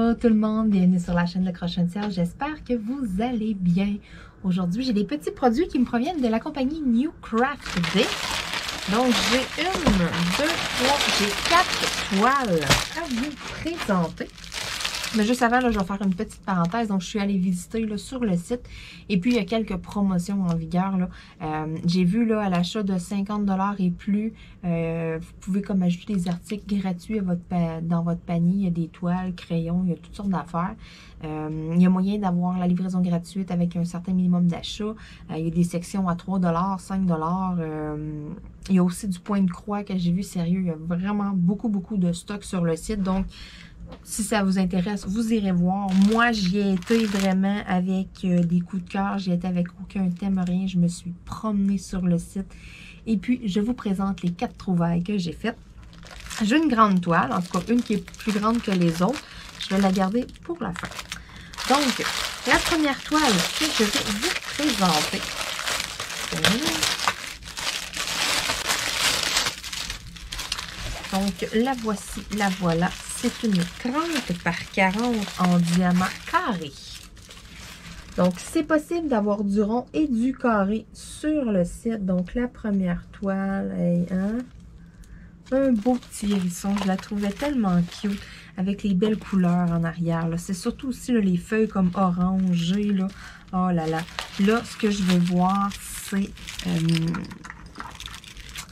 Allô tout le monde, bienvenue sur la chaîne Le Crochet de Serge, j'espère que vous allez bien. Aujourd'hui, j'ai des petits produits qui me proviennent de la compagnie New Craft Day. Donc, j'ai une, deux, trois, j'ai 4 toiles à vous présenter. Mais juste avant, là, je vais faire une petite parenthèse. Donc, je suis allée visiter là, sur le site. Et puis, il y a quelques promotions en vigueur. J'ai vu là, à l'achat de 50 $ et plus, vous pouvez comme ajouter des articles gratuits à dans votre panier. Il y a des toiles, crayons, il y a toutes sortes d'affaires. Il y a moyen d'avoir la livraison gratuite avec un certain minimum d'achat. Il y a des sections à 3 $, 5 $. Il y a aussi du point de croix que j'ai vu, sérieux. Il y a vraiment beaucoup de stock sur le site. Donc, si ça vous intéresse, vous irez voir. Moi, j'y ai été vraiment avec des coups de cœur. J'y étais avec aucun thème, rien. Je me suis promenée sur le site. Et puis, je vous présente les 4 trouvailles que j'ai faites. J'ai une grande toile, en tout cas une qui est plus grande que les autres. Je vais la garder pour la fin. Donc, la première toile que je vais vous présenter. Donc, la voici, la voilà. C'est une 30 par 40 en diamant carré. Donc, c'est possible d'avoir du rond et du carré sur le site. Donc, la première toile, un beau petit hérisson. Je la trouvais tellement cute avec les belles couleurs en arrière. C'est surtout aussi là, les feuilles comme orangées. Là. Oh là là. Là, ce que je vais voir, c'est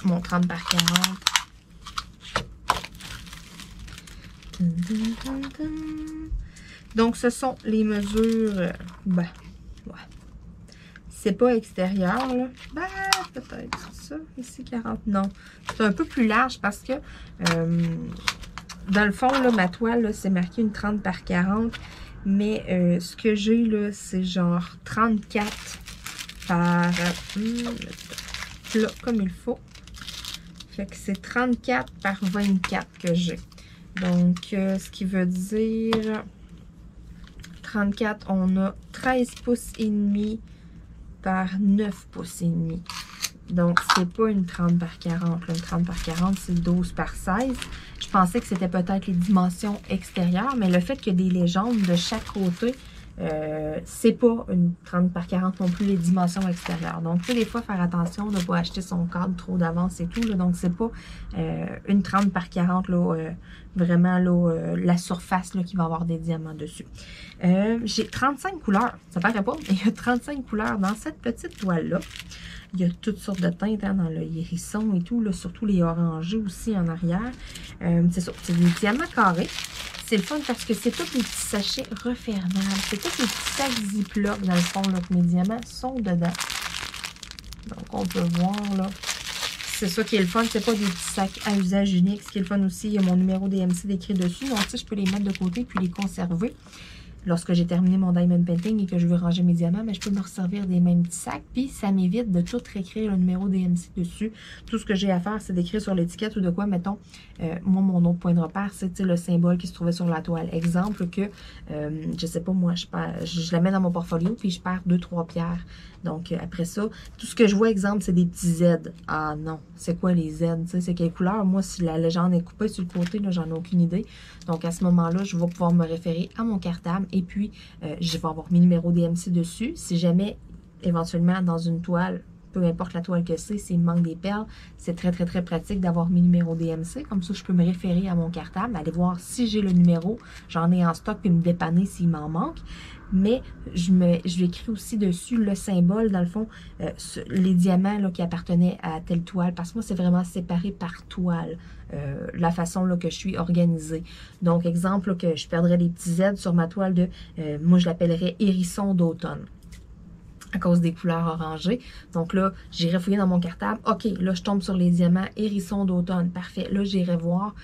mon 30 par 40. Donc, ce sont les mesures, ouais. C'est pas extérieur, là. Peut-être ça, ici, 40. Non, c'est un peu plus large parce que, dans le fond, là, ma toile, c'est marqué une 30 par 40. Mais ce que j'ai, là, c'est genre 34 par, là, comme il faut. Fait que c'est 34 par 24 que j'ai. Donc, ce qui veut dire 34, on a 13 pouces et demi par 9 pouces et demi. Donc, c'est pas une 30 par 40. Là. Une 30 par 40, c'est 12 par 16. Je pensais que c'était peut-être les dimensions extérieures, mais le fait qu'il y a des légendes de chaque côté, c'est pas une 30 par 40 non plus les dimensions extérieures. Donc, tu sais, des fois, faire attention de ne pas acheter son cadre trop d'avance et tout. Là. Donc, c'est pas une 30 par 40, là, vraiment là, la surface là, qui va avoir des diamants dessus. J'ai 35 couleurs. Ça paraît pas, mais il y a 35 couleurs dans cette petite toile-là. Il y a toutes sortes de teintes hein, dans le hérisson et tout, là, surtout les orangés aussi en arrière. C'est ça, c'est des diamants carrés. C'est le fun parce que c'est tous les petits sachets refermables. C'est tous les petits sacs Ziploc dans le fond, là, que mes diamants sont dedans. Donc, on peut voir, là. C'est ça qui est le fun. C'est pas des petits sacs à usage unique. Ce qui est le fun aussi, il y a mon numéro DMC décrit dessus. Donc, ça, je peux les mettre de côté puis les conserver. Lorsque j'ai terminé mon diamond painting et que je veux ranger mes diamants, mais je peux me resservir des mêmes petits sacs. Puis ça m'évite de tout réécrire le numéro DMC dessus. Tout ce que j'ai à faire, c'est d'écrire sur l'étiquette ou de quoi, mettons, moi, mon autre point de repère, c'est le symbole qui se trouvait sur la toile. Exemple que, je sais pas, moi, je la mets dans mon portfolio puis je perds 2-3 pierres. Donc, après ça, tout ce que je vois, exemple, c'est des petits Z. Ah non, c'est quoi les Z? C'est quelle couleur? Moi, si la légende est coupée sur le côté, j'en ai aucune idée. Donc, à ce moment-là, je vais pouvoir me référer à mon cartable et puis, je vais avoir mes numéros DMC dessus. Si jamais, éventuellement, dans une toile, peu importe la toile que c'est, s'il me manque des perles, c'est très pratique d'avoir mes numéros DMC. Comme ça, je peux me référer à mon cartable, aller voir si j'ai le numéro, j'en ai en stock, puis me dépanner s'il m'en manque. Mais je vais écrire aussi dessus le symbole, dans le fond, les diamants là, qui appartenaient à telle toile. Parce que moi, c'est vraiment séparé par toile, la façon là, que je suis organisée. Donc, exemple, là, que je perdrais des petits Z sur ma toile de, moi, je l'appellerais hérisson d'automne. À cause des couleurs orangées. Donc là, j'irai fouiller dans mon cartable. OK, là, je tombe sur les diamants hérisson d'automne. Parfait. Là, j'irai voir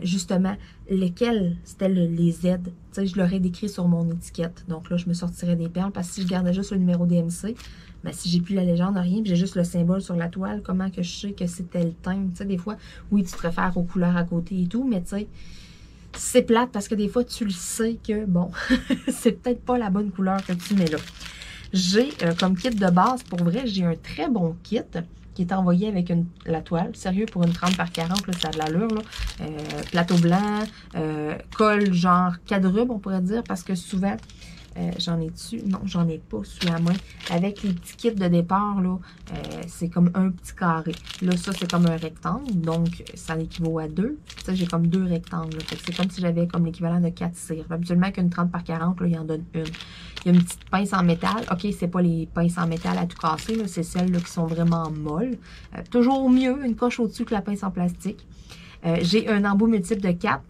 justement lesquels c'était les Z. Tu sais, je l'aurais décrit sur mon étiquette. Donc là, je me sortirais des perles parce que si je gardais juste le numéro DMC, ben, si j'ai plus la légende, rien, puis j'ai juste le symbole sur la toile, comment que je sais que c'était le teint? Tu sais, des fois, oui, tu te réfères aux couleurs à côté et tout, mais tu sais, c'est plate parce que des fois, tu le sais que, bon, c'est peut-être pas la bonne couleur que tu mets là. J'ai comme kit de base, pour vrai, j'ai un très bon kit. qui est envoyé avec la toile. Sérieux, pour une 30 par 40, là, ça a de l'allure. Plateau blanc, colle genre quadruple, on pourrait dire, parce que souvent, j'en ai dessus. Non, j'en ai pas sous la main. Avec les petits kits de départ, là, c'est comme un petit carré. Là, ça, c'est comme un rectangle. Donc, ça équivaut à 2. Ça, j'ai comme 2 rectangles. C'est comme si j'avais comme l'équivalent de 4 cires. Habituellement, qu'une 30 par 40, là, il en donne une. Il y a une petite pince en métal. OK, c'est pas les pinces en métal à tout casser. C'est celles là, qui sont vraiment molles. Toujours mieux, une coche au-dessus que la pince en plastique. J'ai un embout multiple de 4.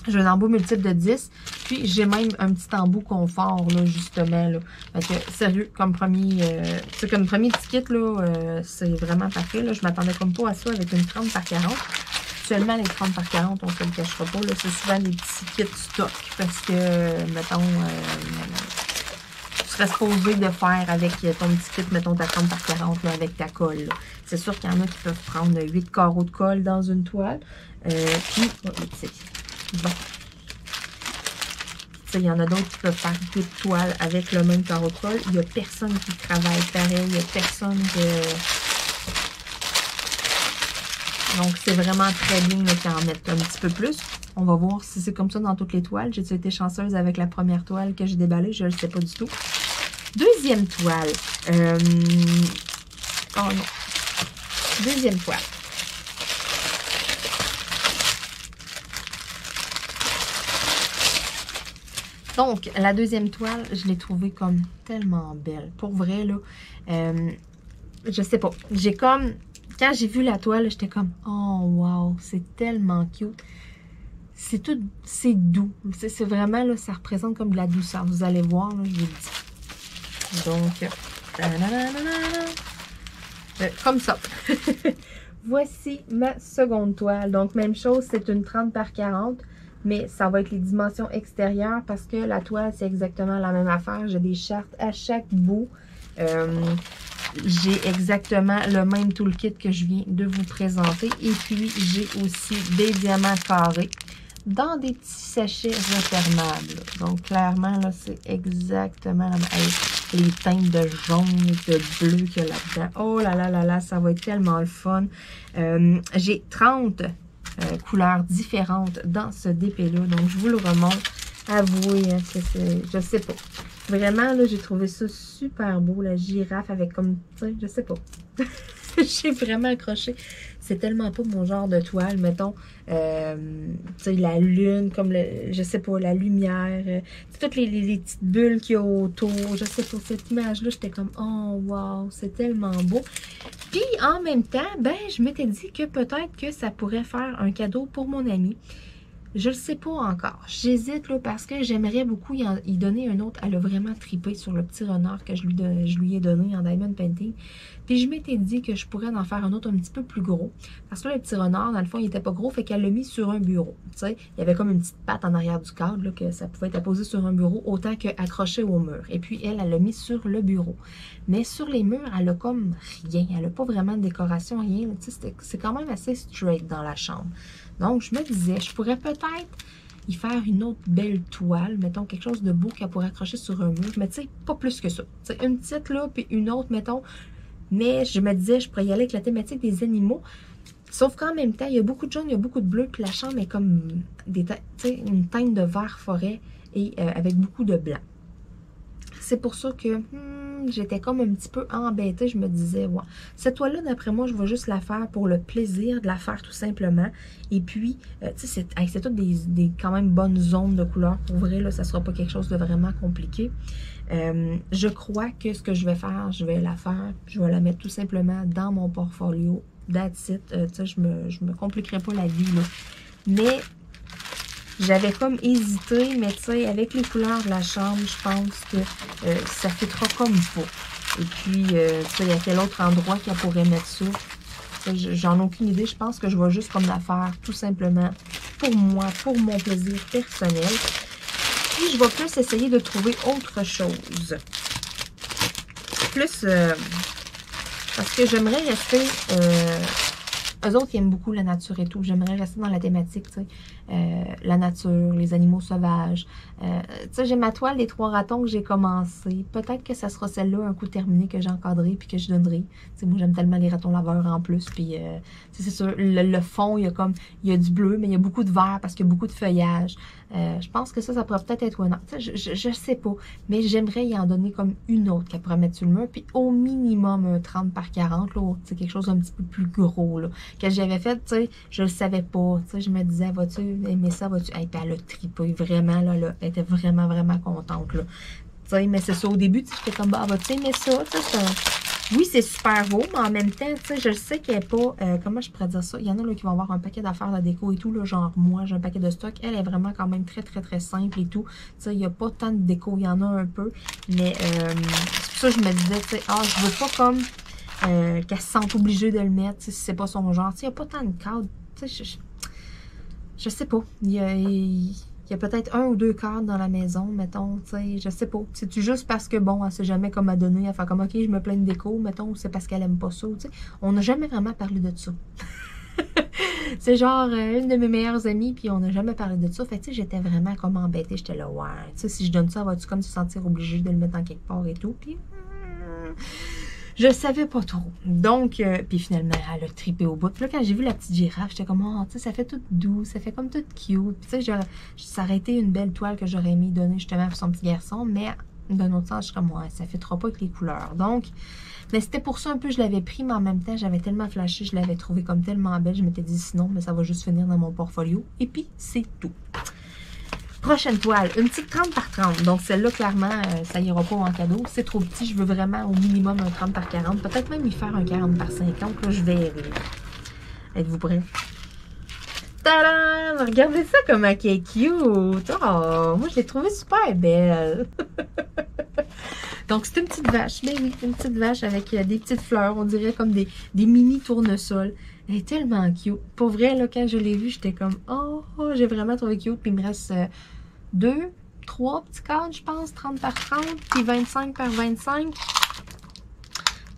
J'ai un embout multiple de 10. Puis, j'ai même un petit embout confort, là, justement. Là. Fait que, sérieux, comme premier, c'est comme premier petit kit, là, c'est vraiment parfait. Là. Je m'attendais comme pas à ça avec une 30 par 40. Actuellement, les 30 par 40, on ne se le cachera pas. C'est souvent des petits kits stock. Parce que, mettons, tu serais supposé de faire avec ton petit kit, mettons, ta 30 par 40, là, avec ta colle. C'est sûr qu'il y en a qui peuvent prendre 8 carreaux de colle dans une toile. Puis, bon. Il y en a d'autres qui peuvent faire 8 toiles avec le même carreau de colle. Il n'y a personne qui travaille pareil. Il n'y a personne que... Donc, c'est vraiment très bien qu'ils en mettent un petit peu plus. On va voir si c'est comme ça dans toutes les toiles. J'ai été chanceuse avec la première toile que j'ai déballée. Je ne le sais pas du tout. Deuxième toile. Oh non. Deuxième toile. Donc, la deuxième toile, je l'ai trouvée comme tellement belle. Pour vrai, là, je sais pas. J'ai comme, quand j'ai vu la toile, j'étais comme, oh wow, c'est tellement cute. C'est tout, c'est doux. C'est vraiment, là, ça représente comme de la douceur. Vous allez voir, là, je vous le dis. Donc, comme ça. Voici ma seconde toile. Donc, même chose, c'est une 30 par 40. Mais ça va être les dimensions extérieures parce que la toile, c'est exactement la même affaire. J'ai des chartes à chaque bout. J'ai exactement le même toolkit que je viens de vous présenter. Et puis, j'ai aussi des diamants carrés dans des petits sachets refermables. Donc, clairement, là, c'est exactement la même. Les teintes de jaune et de bleu qu'il y a là-dedans. Oh là là là là, ça va être tellement le fun. J'ai 30 couleurs différentes dans ce DP-là. Donc, je vous le remonte. Avouez, hein, je sais pas. Vraiment, là, j'ai trouvé ça super beau. La girafe avec comme, tu sais, je sais pas. J'ai vraiment accroché. C'est tellement pas mon genre de toile, mettons. Tu sais, la lune, comme, je sais pas, la lumière. Toutes les petites bulles qu'il y a autour. Je sais pas, cette image-là, j'étais comme, oh, wow, c'est tellement beau. Puis, en même temps, ben, je m'étais dit que peut-être que ça pourrait faire un cadeau pour mon ami. Je le sais pas encore. J'hésite là parce que j'aimerais beaucoup y donner un autre. Elle a vraiment tripé sur le petit renard que je lui ai donné en Diamond Painting. Puis je m'étais dit que je pourrais en faire un autre un petit peu plus gros. Parce que là, le petit renard, dans le fond, il était pas gros, fait qu'elle l'a mis sur un bureau. Tu sais, il y avait comme une petite patte en arrière du cadre, là, que ça pouvait être apposé sur un bureau autant qu'accroché au mur. Et puis elle l'a mis sur le bureau. Mais sur les murs, elle a comme rien. Elle a pas vraiment de décoration, rien. Tu sais, c'est quand même assez straight dans la chambre. Donc, je me disais, je pourrais peut-être y faire une autre belle toile, mettons quelque chose de beau qu'elle pourrait accrocher sur un mur, mais tu sais, pas plus que ça. Tu sais, une petite là, puis une autre, mettons. Mais je me disais, je pourrais y aller avec la thématique des animaux. Sauf qu'en même temps, il y a beaucoup de jaune, il y a beaucoup de bleu, puis la chambre est comme une teinte de vert forêt et avec beaucoup de blanc. C'est pour ça que j'étais comme un petit peu embêtée. Je me disais, ouais, cette toile-là, d'après moi, je vais juste la faire pour le plaisir de la faire tout simplement. Et puis, tu sais, c'est toutes des quand même bonnes zones de couleurs. Pour vrai, là, ça ne sera pas quelque chose de vraiment compliqué. Je crois que ce que je vais faire, je vais la faire, je vais la mettre tout simplement dans mon portfolio. That's it. Tu sais, je me compliquerai pas la vie, là. Mais j'avais comme hésité, mais tu sais, avec les couleurs de la chambre, je pense que ça fitera comme pas. Et puis, tu sais, il y a quel autre endroit qu'elle pourrait mettre ça? J'en ai aucune idée. Je pense que je vais juste comme la faire tout simplement pour moi, pour mon plaisir personnel. Puis, je vais plus essayer de trouver autre chose. Plus, parce que j'aimerais rester Eux autres, ils aiment beaucoup la nature et tout. J'aimerais rester dans la thématique, tu sais. La nature, les animaux sauvages. Tu sais, j'ai ma toile des 3 ratons que j'ai commencé. Peut-être que ça sera celle-là, un coup terminé, que j'ai encadré puis que je donnerai. Tu sais, moi, j'aime tellement les ratons laveurs en plus. Puis, c'est sûr, le fond, il y a du bleu, mais il y a beaucoup de vert parce qu'il y a beaucoup de feuillage. Je pense que ça pourrait peut-être être un. Tu sais, je sais pas. Mais j'aimerais y en donner comme une autre qu'elle pourrait mettre sur le mur. Puis, au minimum, un 30 par 40, là. Tu sais, quelque chose un petit peu plus gros, là. Que j'avais fait, tu sais, je le savais pas. Tu sais, je me disais, vas-tu aimer ça, vas-tu. Hey, puis elle a trippé, vraiment, là. Elle était vraiment, vraiment contente, là. Tu sais, mais c'est ça. Au début, tu sais, j'étais comme, bah, vas-tu aimer ça? Tu sais, oui, c'est super beau, mais en même temps, tu sais, je sais qu'elle n'est pas... comment je pourrais dire ça? Il y en a là qui vont avoir un paquet d'affaires de déco et tout, là, genre moi, j'ai un paquet de stock. Elle est vraiment quand même très, très, très simple et tout. Tu sais, il n'y a pas tant de déco, il y en a un peu. Mais c'est pour ça que je me disais, tu sais, ah, je veux pas comme qu'elle se sente obligée de le mettre, si c'est pas son genre. Tu sais, il n'y a pas tant de cadres. Tu sais, je sais pas. Il y a peut-être 1 ou 2 cadres dans la maison, mettons, tu sais, je sais pas. C'est-tu juste parce que, bon, elle sait jamais comment donner, elle fait comme, OK, je me plains de déco, mettons, ou c'est parce qu'elle aime pas ça, tu sais. On n'a jamais vraiment parlé de ça. C'est genre une de mes meilleures amies, puis on n'a jamais parlé de ça. Fait que, tu sais, j'étais vraiment comme embêtée. J'étais là, ouais, tu sais, si je donne ça, vas-tu comme se sentir obligée de le mettre dans quelque part et tout, puis... je savais pas trop. Donc, puis finalement, elle a trippé au bout. Puis là, quand j'ai vu la petite girafe, j'étais comme, oh, tu sais, ça fait tout doux, ça fait comme tout cute. Puis tu sais, ça aurait été une belle toile que j'aurais aimé donner justement pour son petit garçon, mais d'un autre sens, je suis comme, ouais, ça fait trop pas avec les couleurs. Donc, mais c'était pour ça un peu, je l'avais pris, mais en même temps, j'avais tellement flashé, je l'avais trouvé comme tellement belle, je m'étais dit, sinon, mais ça va juste finir dans mon portfolio. Et puis, c'est tout. Prochaine toile, une petite 30 par 30. Donc, celle-là, clairement, ça ira pas en cadeau. C'est trop petit. Je veux vraiment au minimum un 30 par 40. Peut-être même y faire un 40 par 50. Là, je verrai. Êtes-vous prêts? Tadam! Regardez ça comme elle est cute. Oh, moi, je l'ai trouvée super belle. Donc, c'est une petite vache. Mais oui, une petite vache avec des petites fleurs. On dirait comme des mini tournesols. Elle est tellement cute. Pour vrai, là, quand je l'ai vue, j'étais comme, oh, j'ai vraiment trouvé cute. Puis il me reste 2, 3 petits cadres, je pense, 30 par 30, puis 25 par 25.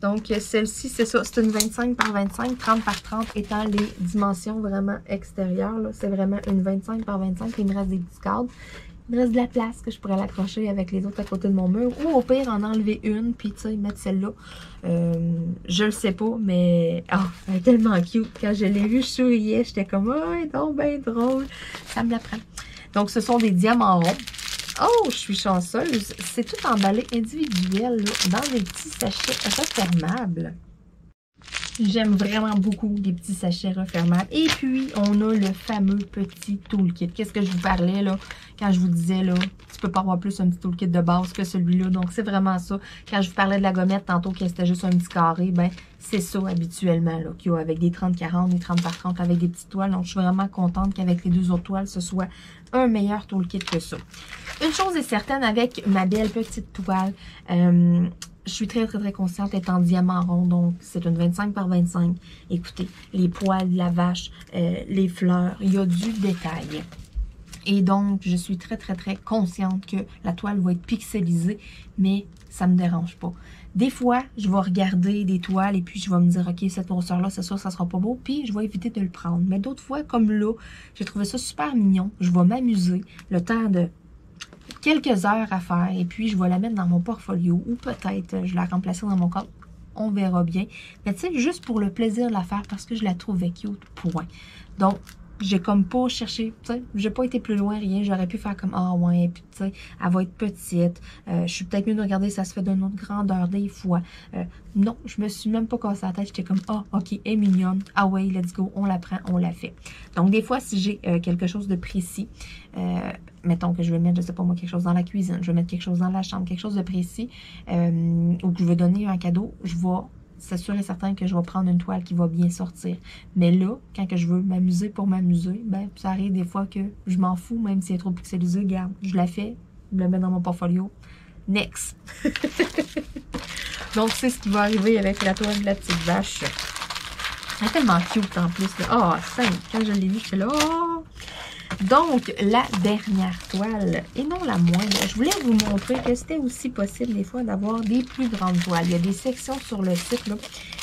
Donc, celle-ci, c'est ça, c'est une 25 par 25, 30 par 30 étant les dimensions vraiment extérieures. C'est vraiment une 25 par 25, puis il me reste des petits cadres. Il me reste de la place que je pourrais l'accrocher avec les autres à côté de mon mur. Ou au pire, en enlever une, puis tu sais, mettre celle-là. Je le sais pas, mais oh, elle est tellement cute. Quand je l'ai vue, je souriais. J'étais comme, oh, elle est donc bien drôle. Ça me la prend. Donc, ce sont des diamants ronds. Oh, je suis chanceuse. C'est tout emballé individuel, là, dans des petits sachets refermables. J'aime vraiment beaucoup les petits sachets refermables. Et puis, on a le fameux petit toolkit. Qu'est-ce que je vous parlais, là, quand je vous disais, là, tu peux pas avoir plus un petit toolkit de base que celui-là. Donc, c'est vraiment ça. Quand je vous parlais de la gommette, tantôt, que c'était juste un petit carré, ben, c'est ça, habituellement, là, qu'il y a avec des 30-40, des 30 par 30, avec des petites toiles. Donc, je suis vraiment contente qu'avec les 2 autres toiles, ce soit un meilleur toolkit que ça. Une chose est certaine, avec ma belle petite toile, je suis très, très, très consciente d'être en diamant rond, donc c'est une 25 par 25. Écoutez, les poils de la vache, les fleurs, il y a du détail. Et donc, je suis très, très, très consciente que la toile va être pixelisée, mais ça me dérange pas. Des fois, je vais regarder des toiles et puis je vais me dire, OK, cette grosseur-là, c'est sûr, ça sera pas beau, puis je vais éviter de le prendre. Mais d'autres fois, comme là, j'ai trouvé ça super mignon. Je vais m'amuser le temps de quelques heures à faire et puis je vais la mettre dans mon portfolio ou peut-être je la remplacer dans mon compte. On verra bien. Mais tu sais, juste pour le plaisir de la faire parce que je la trouvais cute, point. Donc, j'ai comme pas cherché, tu sais, j'ai pas été plus loin, rien. J'aurais pu faire comme, ah ouais, puis tu sais, elle va être petite. Je suis peut-être mieux de regarder, ça se fait d'une autre grandeur des fois. Non, je me suis même pas cassé la tête. J'étais comme, ah, ok, elle est mignonne. Ah ouais, let's go, on la prend, on la fait. Donc, des fois, si j'ai quelque chose de précis, mettons que je vais mettre, je sais pas moi, quelque chose dans la cuisine, je vais mettre quelque chose dans la chambre, quelque chose de précis, ou que je veux donner un cadeau, je vais... c'est sûr et certain que je vais prendre une toile qui va bien sortir. Mais là, quand que je veux m'amuser pour m'amuser, ben ça arrive des fois que je m'en fous, même si elle est trop pixelisée. Regarde, je la fais, je la mets dans mon portfolio. Next! Donc, c'est ce qui va arriver avec la toile de la petite vache. Elle est tellement cute en plus. Ah, oh, quand je l'ai vue, j'étais là, oh! Donc, la dernière toile, et non la moindre, je voulais vous montrer que c'était aussi possible des fois d'avoir des plus grandes toiles. Il y a des sections sur le site là,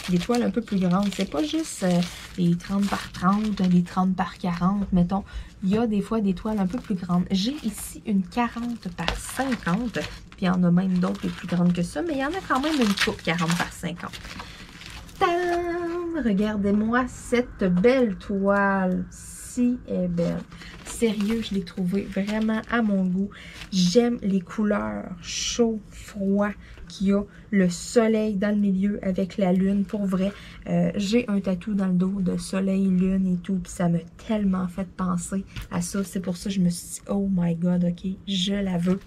des toiles un peu plus grandes. C'est pas juste les 30 par 30, les 30 par 40, mettons. Il y a des fois des toiles un peu plus grandes. J'ai ici une 40 par 50, puis il y en a même d'autres les plus grandes que ça, mais il y en a quand même une coupe 40 par 50. Tadam! Regardez-moi cette belle toile. Si elle est belle. Sérieux, je l'ai trouvée vraiment à mon goût. J'aime les couleurs chaud, froid, qu'il y a le soleil dans le milieu avec la lune. Pour vrai, j'ai un tatou dans le dos de soleil, lune et tout. Puis ça m'a tellement fait penser à ça. C'est pour ça que je me suis dit, oh my god, ok, je la veux.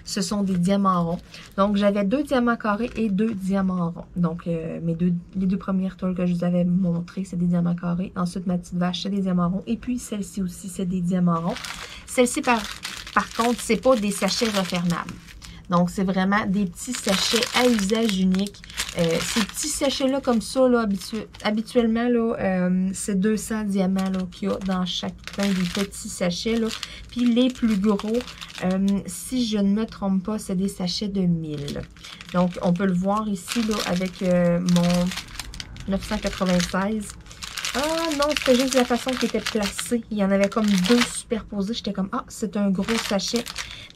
Ce sont des diamants ronds. Donc, j'avais 2 diamants carrés et 2 diamants ronds. Donc, les deux premières toiles que je vous avais montrées, c'est des diamants carrés. Ensuite, ma petite vache, c'est des diamants ronds. Et puis, celle-ci aussi, c'est des diamants ronds. Celle-ci, par contre, c'est pas des sachets refermables. Donc, c'est vraiment des petits sachets à usage unique. Ces petits sachets-là, comme ça, là, habituellement, là, c'est 200 diamants qu'il y a dans chacun des petits sachets. Là. Puis les plus gros, si je ne me trompe pas, c'est des sachets de 1000. Donc, on peut le voir ici là, avec mon 996. Ah non, c'était juste la façon qui était placée. Il y en avait comme 2 superposés. J'étais comme, ah, c'est un gros sachet.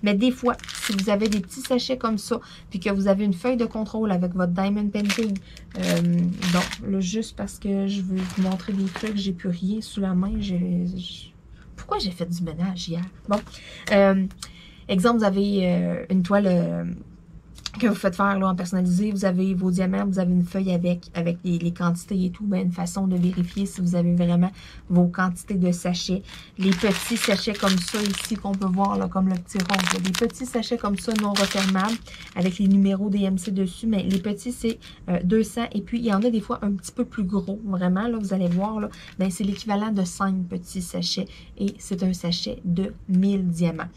Mais des fois, si vous avez des petits sachets comme ça, puis que vous avez une feuille de contrôle avec votre Diamond Painting, bon, là, juste parce que je veux vous montrer des trucs, j'ai plus rien sous la main. Pourquoi j'ai fait du ménage hier? Bon, exemple, vous avez une toile... que vous faites faire là, en personnalisé, vous avez vos diamants, vous avez une feuille avec les quantités et tout, ben, une façon de vérifier si vous avez vraiment vos quantités de sachets. Les petits sachets comme ça ici qu'on peut voir, là, comme le petit rose, là, des petits sachets comme ça non refermables avec les numéros DMC dessus, mais les petits c'est 200 et puis il y en a des fois un petit peu plus gros, vraiment, là, vous allez voir, là, ben, c'est l'équivalent de 5 petits sachets et c'est un sachet de 1000 diamants.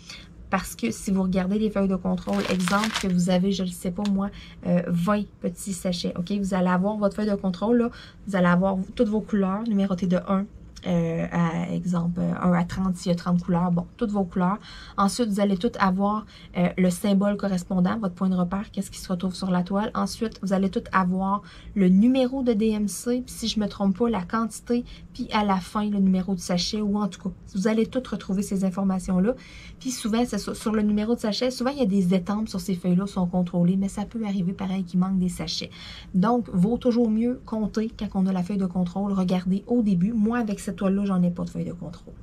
Parce que si vous regardez les feuilles de contrôle, exemple que vous avez, je ne sais pas moi, 20 petits sachets, ok? Vous allez avoir votre feuille de contrôle, là, vous allez avoir toutes vos couleurs numérotées de 1 à exemple 1 à 30 s'il y a 30 couleurs, bon, toutes vos couleurs. Ensuite, vous allez toutes avoir le symbole correspondant, votre point de repère, qu'est-ce qui se retrouve sur la toile. Ensuite, vous allez toutes avoir le numéro de DMC, puis si je ne me trompe pas, la quantité, puis à la fin, le numéro de sachet, ou en tout cas, vous allez toutes retrouver ces informations-là. Puis souvent, c'est sur le numéro de sachet, souvent il y a des étampes sur ces feuilles-là sont contrôlées, mais ça peut arriver pareil qu'il manque des sachets. Donc, vaut toujours mieux compter quand on a la feuille de contrôle, regarder au début. Moi, avec cette toile-là, j'en ai pas de feuille de contrôle.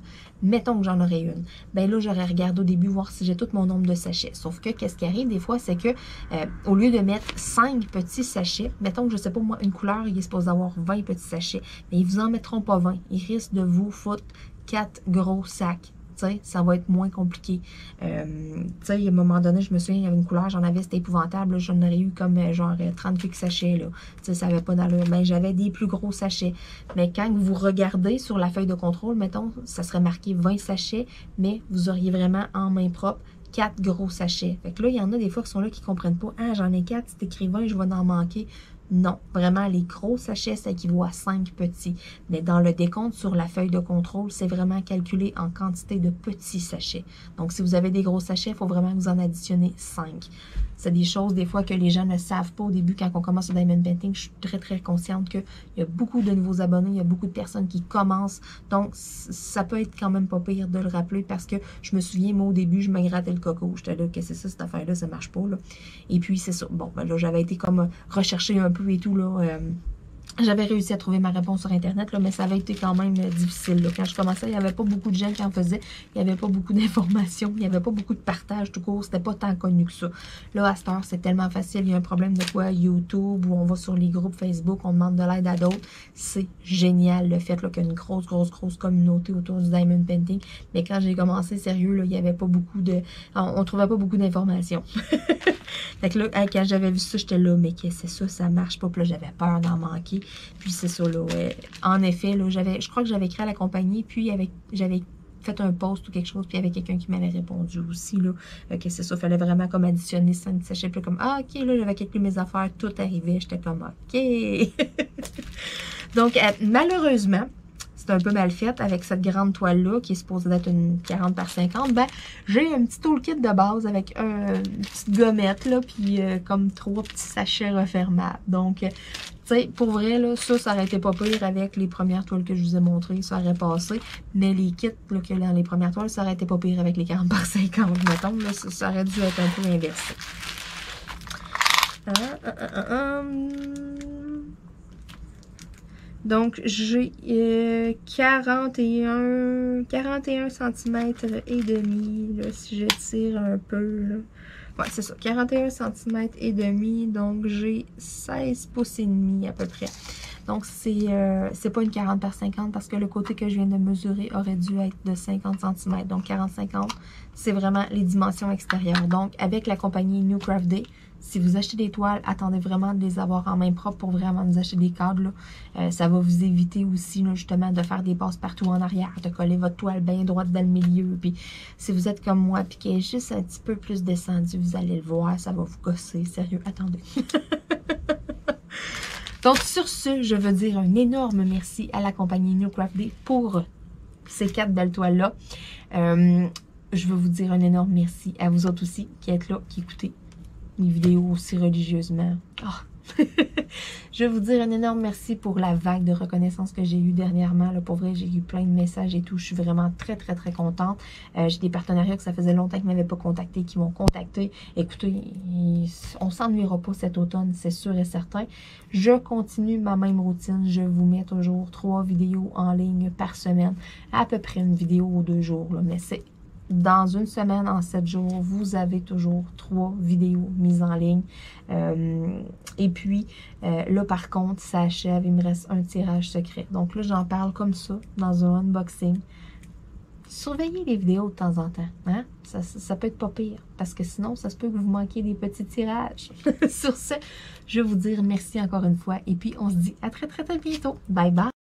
Mettons que j'en aurais une. Ben là, j'aurais regardé au début, voir si j'ai tout mon nombre de sachets. Sauf que, qu'est-ce qui arrive des fois, c'est que au lieu de mettre 5 petits sachets, mettons que, je sais pas, moi, une couleur, il est supposé avoir 20 petits sachets. Mais ils vous en mettront pas 20. Ils risquent de vous foutre 4 gros sacs. T'sais, ça va être moins compliqué. À un moment donné, je me souviens, il y avait une couleur, j'en avais, c'était épouvantable. J'en aurais eu comme genre 30 quelques sachets. Là. Ça n'avait pas d'allure. Ben, j'avais des plus gros sachets. Mais quand vous regardez sur la feuille de contrôle, mettons, ça serait marqué 20 sachets, mais vous auriez vraiment en main propre 4 gros sachets. Fait que là, il y en a des fois qui sont là qui ne comprennent pas. Ah, j'en ai 4, c'est écrit 20, je vais en manquer. Non, vraiment, les gros sachets, ça équivaut à 5 petits. Mais dans le décompte sur la feuille de contrôle, c'est vraiment calculé en quantité de petits sachets. Donc, si vous avez des gros sachets, il faut vraiment que vous en additionnez 5. C'est des choses, des fois, que les gens ne savent pas au début quand on commence le Diamond Painting. Je suis très, très consciente qu'il y a beaucoup de nouveaux abonnés, il y a beaucoup de personnes qui commencent. Donc, ça peut être quand même pas pire de le rappeler parce que je me souviens, moi, au début, je me grattais le coco. J'étais là, qu'est-ce que c'est ça, cette affaire-là, ça marche pas, là. Et puis, c'est ça. Bon, ben là, j'avais été comme rechercher un peu et tout, là. J'avais réussi à trouver ma réponse sur Internet, là, mais ça avait été quand même difficile. Là. Quand je commençais, il n'y avait pas beaucoup de gens qui en faisaient. Il n'y avait pas beaucoup d'informations. Il n'y avait pas beaucoup de partage tout court. C'était pas tant connu que ça. Là, à cette heure, c'est tellement facile. Il y a un problème de quoi? YouTube, ou on va sur les groupes Facebook, on demande de l'aide à d'autres. C'est génial, le fait qu'il y a une grosse communauté autour du Diamond Painting. Mais quand j'ai commencé, sérieux, là, il n'y avait pas beaucoup de... On trouvait pas beaucoup d'informations. Fait que là, quand j'avais vu ça, j'étais là, mais qu'est-ce que c'est ça? Ça marche pas. Puis là, j'avais peur d'en manquer. Puis c'est ça, là. En effet, là, je crois que j'avais écrit à la compagnie, puis j'avais fait un post ou quelque chose, puis il y avait quelqu'un qui m'avait répondu aussi, là, que c'est ça, il fallait vraiment comme additionner 5 sachets, puis comme, ah, ok, là, j'avais calculé mes affaires, tout arrivait, j'étais comme, ok. Donc, malheureusement, c'est un peu mal fait avec cette grande toile-là, qui est supposée d'être une 40 par 50, ben, j'ai un petit toolkit de base avec une petite gommette, là, puis comme 3 petits sachets refermables. Donc, sais, pour vrai, là, ça aurait été pas pire avec les premières toiles que je vous ai montrées. Ça aurait passé. Mais les kits, là, que dans les premières toiles, ça aurait été pas pire avec les 40 par 50, mettons. Là, ça aurait dû être un peu inversé. Donc, j'ai 41 cm et demi, là, si je tire un peu, là. Ouais, c'est ça, 41 cm et demi, donc j'ai 16 pouces et demi à peu près. Donc, c'est pas une 40 par 50 parce que le côté que je viens de mesurer aurait dû être de 50 cm. Donc, 40-50, c'est vraiment les dimensions extérieures. Donc, avec la compagnie New Craft Day, si vous achetez des toiles, attendez vraiment de les avoir en main propre pour vraiment vous acheter des cadres. Là. Ça va vous éviter aussi là, justement de faire des passes partout en arrière, de coller votre toile bien droite dans le milieu. Puis si vous êtes comme moi puis qu'elle est juste un petit peu plus descendue, vous allez le voir, ça va vous gosser. Sérieux, attendez. Donc sur ce, je veux dire un énorme merci à la compagnie New Craft Day pour ces 4 belles toiles-là. Je veux vous dire un énorme merci à vous autres aussi qui êtes là, qui écoutez mes vidéos aussi religieusement. Oh. Je veux vous dire un énorme merci pour la vague de reconnaissance que j'ai eue dernièrement. Là, pour vrai, j'ai eu plein de messages et tout. Je suis vraiment très, très, très contente. J'ai des partenariats que ça faisait longtemps qu'ils ne m'avaient pas contacté, qui m'ont contacté. Écoutez, on s'ennuiera pas cet automne, c'est sûr et certain. Je continue ma même routine. Je vous mets toujours 3 vidéos en ligne par semaine. À peu près une vidéo ou 2 jours. Là, mais c'est dans une semaine, en 7 jours, vous avez toujours 3 vidéos mises en ligne. Et puis, là, par contre, ça achève. Il me reste un tirage secret. Donc là, j'en parle comme ça, dans un unboxing. Surveillez les vidéos de temps en temps. Hein? Ça peut être pas pire. Parce que sinon, ça se peut que vous manquiez des petits tirages. Sur ce, je vais vous dire merci encore une fois. Et puis, on se dit à très, très, très bientôt. Bye, bye.